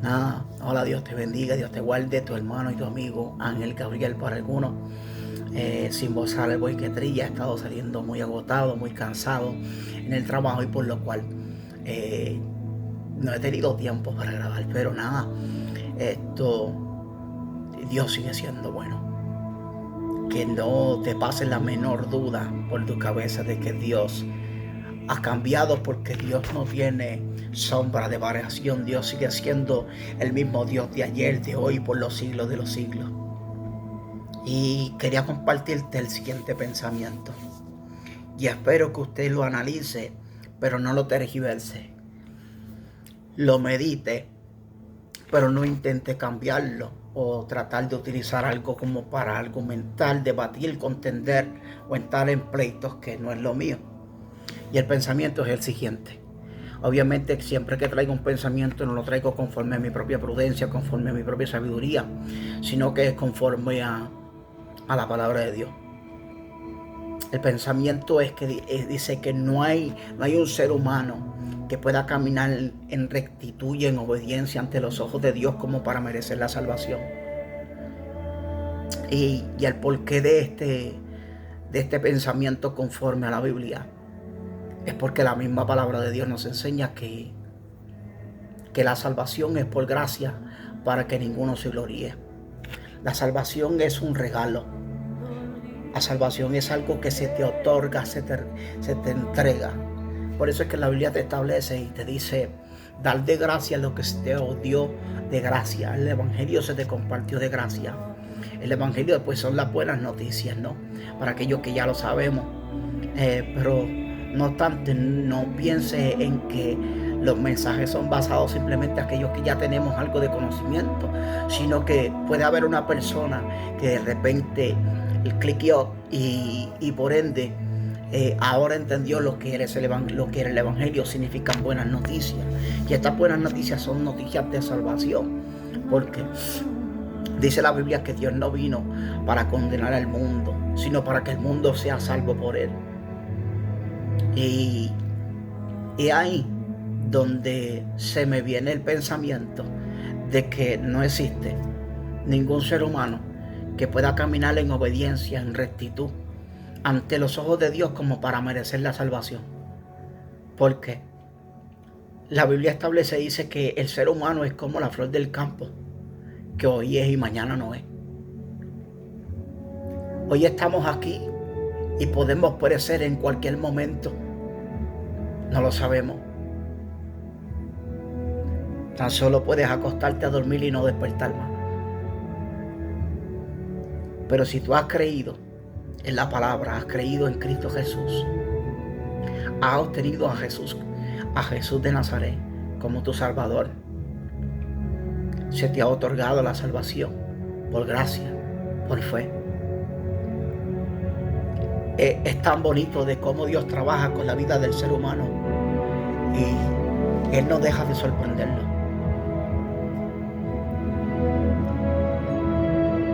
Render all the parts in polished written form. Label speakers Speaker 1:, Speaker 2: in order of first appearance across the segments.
Speaker 1: Nada, hola, Dios te bendiga, Dios te guarde, tu hermano y tu amigo Ángel Gabriel para algunos. Sin voz algo y que trilla, he estado saliendo muy agotado, muy cansado en el trabajo y por lo cual eh, no he tenido tiempo para grabar, pero nada, esto, Dios sigue siendo bueno. Que no te pase la menor duda por tu cabeza de que Dios ha cambiado, porque Dios no tiene sombra de variación. Dios sigue siendo el mismo Dios de ayer, de hoy, por los siglos de los siglos. Y quería compartirte el siguiente pensamiento. Y espero que usted lo analice, pero no lo tergiverse. Lo medite, pero no intente cambiarlo o tratar de utilizar algo como para argumentar, debatir, contender o entrar en pleitos que no es lo mío. Y el pensamiento es el siguiente. Obviamente siempre que traigo un pensamiento no lo traigo conforme a mi propia prudencia, conforme a mi propia sabiduría, sino que es conforme a la palabra de Dios. El pensamiento es que dice que no hay un ser humano que pueda caminar en rectitud y en obediencia ante los ojos de Dios como para merecer la salvación. Y el porqué de este pensamiento conforme a la Biblia es porque la misma palabra de Dios nos enseña que la salvación es por gracia para que ninguno se gloríe. La salvación es un regalo. La salvación es algo que se te otorga, se te entrega. Por eso es que la Biblia te establece y te dice: dar de gracia lo que se te dio de gracia. El Evangelio se te compartió de gracia. El Evangelio pues son las buenas noticias, ¿no? Para aquellos que ya lo sabemos. Pero no obstante, no piense en que los mensajes son basados simplemente en aquellos que ya tenemos algo de conocimiento, sino que puede haber una persona que de repente cliqueó y por ende ahora entendió lo que era el Evangelio. Significan buenas noticias, y estas buenas noticias son noticias de salvación, porque dice la Biblia que Dios no vino para condenar al mundo, sino para que el mundo sea salvo por él. Y ahí donde se me viene el pensamiento de que no existe ningún ser humano que pueda caminar en obediencia, en rectitud, ante los ojos de Dios como para merecer la salvación. Porque la Biblia establece y dice que el ser humano es como la flor del campo, que hoy es y mañana no es. Hoy estamos aquí y podemos perecer en cualquier momento. No lo sabemos. Tan solo puedes acostarte a dormir y no despertar más. Pero si tú has creído en la palabra, has creído en Cristo Jesús, has obtenido a Jesús de Nazaret como tu Salvador, se te ha otorgado la salvación por gracia, por fe. Es tan bonito de cómo Dios trabaja con la vida del ser humano y Él no deja de sorprenderlo.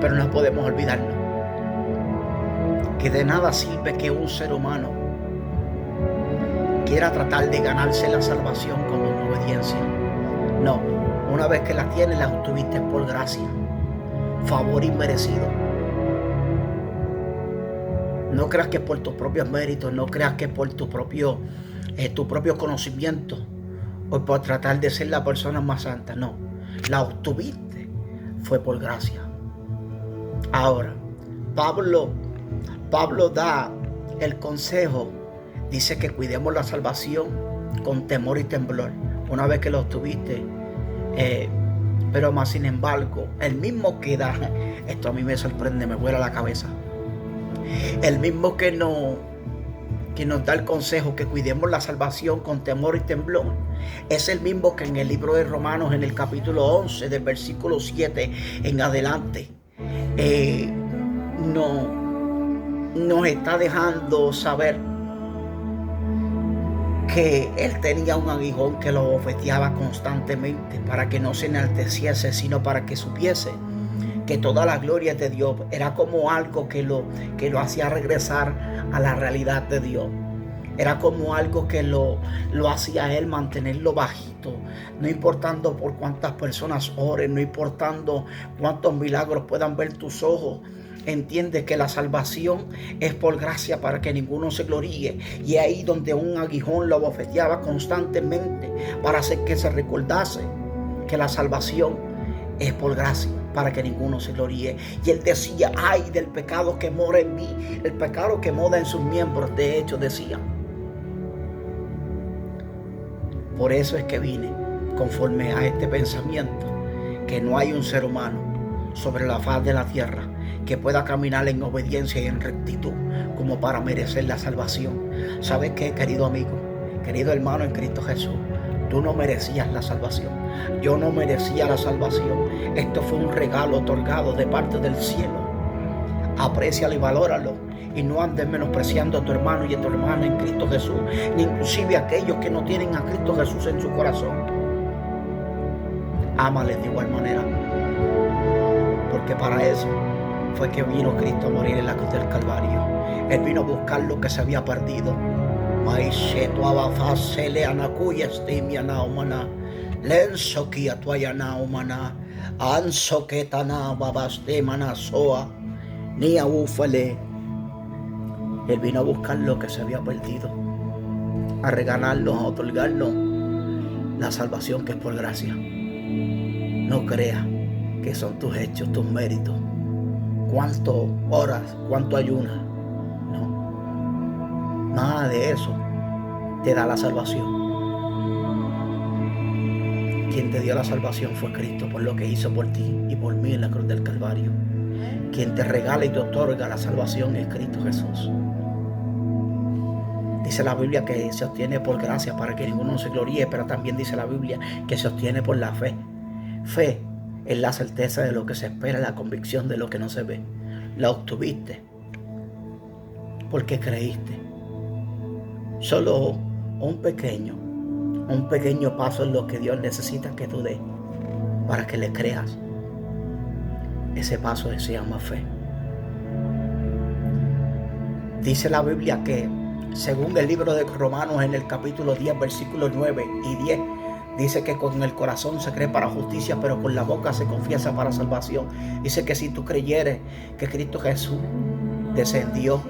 Speaker 1: Pero no podemos olvidarnos que de nada sirve que un ser humano quiera tratar de ganarse la salvación con una obediencia. No, una vez que la tienes, la obtuviste por gracia, favor inmerecido. No creas que es por tus propios méritos, no creas que es por tu propio conocimiento o por tratar de ser la persona más santa. No, la obtuviste fue por gracia. Ahora, Pablo da el consejo, dice que cuidemos la salvación con temor y temblor, una vez que lo obtuviste. Pero más sin embargo, el mismo que da, esto a mí me sorprende, me vuela la cabeza, el mismo que nos da el consejo que cuidemos la salvación con temor y temblor, es el mismo que en el libro de Romanos, en el capítulo 11, del versículo 7 en adelante, nos está dejando saber que él tenía un aguijón que lo bofeteaba constantemente para que no se enalteciese, sino para que supiese que toda la gloria es de Dios. Era como algo que lo hacía regresar a la realidad de Dios. Era como algo que lo hacía él mantenerlo bajito, no importando por cuántas personas oren, no importando cuántos milagros puedan ver tus ojos. Entiende que la salvación es por gracia para que ninguno se gloríe. Y ahí donde un aguijón lo bofeteaba constantemente para hacer que se recordase que la salvación es por gracia para que ninguno se gloríe. Y él decía: ay del pecado que mora en mí, el pecado que mora en sus miembros. De hecho decía: por eso es que vine conforme a este pensamiento, que no hay un ser humano sobre la faz de la tierra que pueda caminar en obediencia y en rectitud como para merecer la salvación. ¿Sabes qué, querido amigo, querido hermano en Cristo Jesús? Tú no merecías la salvación. Yo no merecía la salvación. Esto fue un regalo otorgado de parte del cielo. Aprécialo y valóralo. Y no andes menospreciando a tu hermano y a tu hermana en Cristo Jesús, ni inclusive a aquellos que no tienen a Cristo Jesús en su corazón. Ámales de igual manera, porque para eso fue que vino Cristo a morir en la cruz del Calvario. Él vino a buscar lo que se había perdido. Él vino a buscar lo que se había perdido, a regalarnos, a otorgarnos la salvación que es por gracia. No creas que son tus hechos, tus méritos, cuánto oras, cuánto ayunas. No, nada de eso te da la salvación. Quien te dio la salvación fue Cristo, por lo que hizo por ti y por mí en la cruz del Calvario. Quien te regala y te otorga la salvación es Cristo Jesús. Dice la Biblia que se obtiene por gracia para que ninguno se gloríe, pero también dice la Biblia que se obtiene por la fe. Fe es la certeza de lo que se espera, la convicción de lo que no se ve. La obtuviste porque creíste. Solo un pequeño paso es lo que Dios necesita que tú des para que le creas. Ese paso se llama fe. Dice la Biblia que, según el libro de Romanos, en el capítulo 10, versículos 9 y 10, dice que con el corazón se cree para justicia, pero con la boca se confiesa para salvación. Dice que si tú creyeres que Cristo Jesús descendió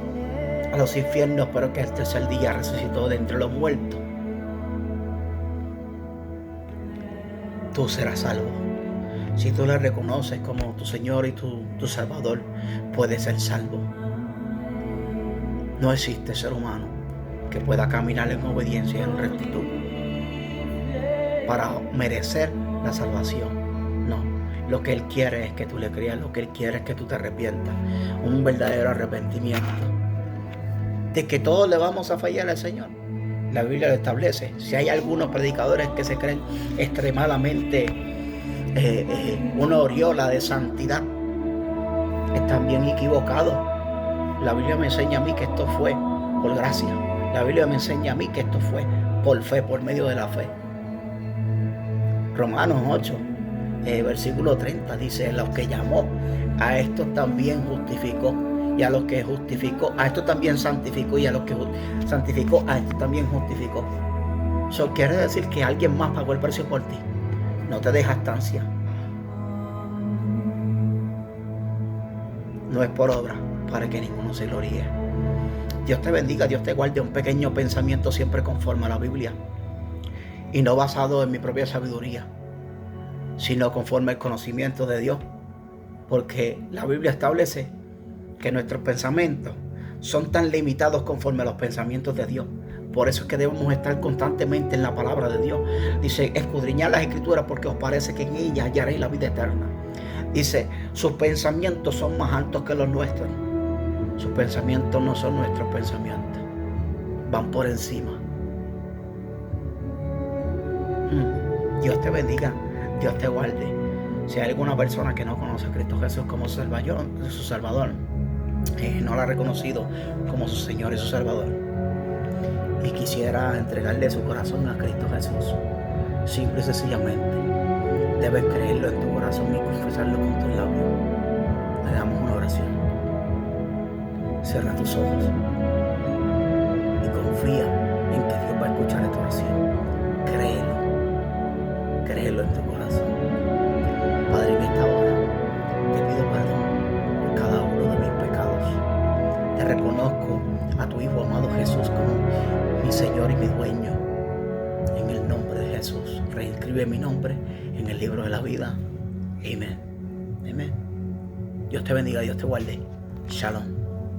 Speaker 1: a los infiernos, pero que el tercer día resucitó de entre los muertos, tú serás salvo. Si tú le reconoces como tu Señor y tu Salvador, puedes ser salvo. No existe ser humano que pueda caminar en obediencia y en rectitud para merecer la salvación. No, lo que Él quiere es que tú le creas, lo que Él quiere es que tú te arrepientas. Un verdadero arrepentimiento de que todos le vamos a fallar al Señor. La Biblia lo establece. Si hay algunos predicadores que se creen extremadamente una aureola de santidad, están bien equivocados. La Biblia me enseña a mí que esto fue por gracia. La Biblia me enseña a mí que esto fue por fe, por medio de la fe. Romanos 8, versículo 30 dice: los que llamó, a estos también justificó, y a los que justificó, a estos también santificó, y a los que santificó, a estos también justificó. Eso quiere decir que alguien más pagó el precio por ti. No te dejas estancia. No es por obra, para que ninguno se gloríe. Dios te bendiga, Dios te guarde. Un pequeño pensamiento siempre conforme a la Biblia, y no basado en mi propia sabiduría, sino conforme al conocimiento de Dios, porque la Biblia establece que nuestros pensamientos son tan limitados conforme a los pensamientos de Dios. Por eso es que debemos estar constantemente en la palabra de Dios. Dice: escudriñad las Escrituras, porque os parece que en ellas hallaréis la vida eterna. Dice: sus pensamientos son más altos que los nuestros. Sus pensamientos no son nuestros pensamientos, van por encima. Dios te bendiga, Dios te guarde. Si hay alguna persona que no conoce a Cristo Jesús como su Salvador, no lo ha reconocido como su Señor y su Salvador, y quisiera entregarle su corazón a Cristo Jesús, simple y sencillamente debes creerlo en tu corazón y confesarlo con tus labios. Hagamos una oración. Cierra tus ojos y confía en que Dios va a escuchar esta oración. Créelo en tu corazón. Padre, en esta hora te pido perdón por cada uno de mis pecados. Te reconozco a tu Hijo amado Jesús como mi Señor y mi dueño. En el nombre de Jesús, reescribe mi nombre en el libro de la vida. Amén. Amén. Dios te bendiga, Dios te guarde. Shalom.